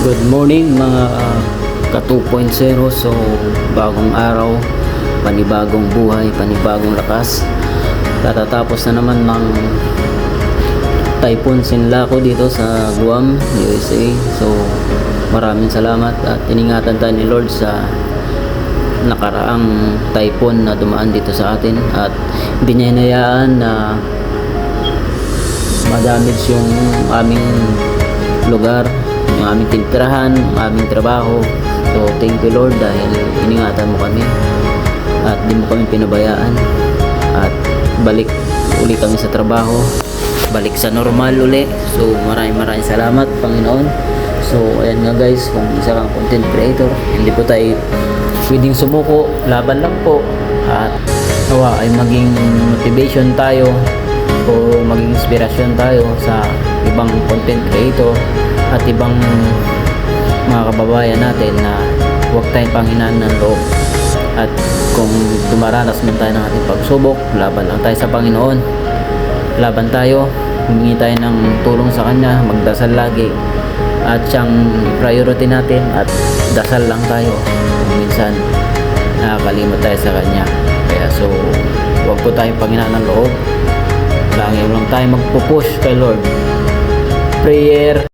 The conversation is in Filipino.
Good morning mga ka 2.0. So bagong araw, panibagong buhay, panibagong lakas. Tatatapos na naman ng Typhoon Sinlaco dito sa Guam, USA. So maraming salamat at iningatan tayo ni Lord sa nakaraang typhoon na dumaan dito sa atin, at hindi niya hinayaan na madamage yung aming lugar, yung aming tinitirahan, yung aming trabaho. So thank you Lord dahil iningatan mo kami at di mo kami pinabayaan, at balik uli kami sa trabaho, balik sa normal uli. So maraming salamat Panginoon. So ayan nga guys, kung isa kang content creator, hindi po tayo pwedeng sumuko, laban lang po, at nawa ay maging motivation tayo o maging inspirasyon tayo sa ibang content creator at ibang mga kababayan natin na huwag tayong panghinaan ng loob. At kung dumaranas man tayo ng ating pagsubok, laban lang tayo sa Panginoon, laban tayo, humingi tayo ng tulong sa Kanya, magdasal lagi, at siyang priority natin, at dasal lang tayo kung minsan nakakalimot tayo sa Kanya. Kaya so huwag po tayong panghinaan ng loob, lagi lang tayo magpupush kay Lord. Prayer.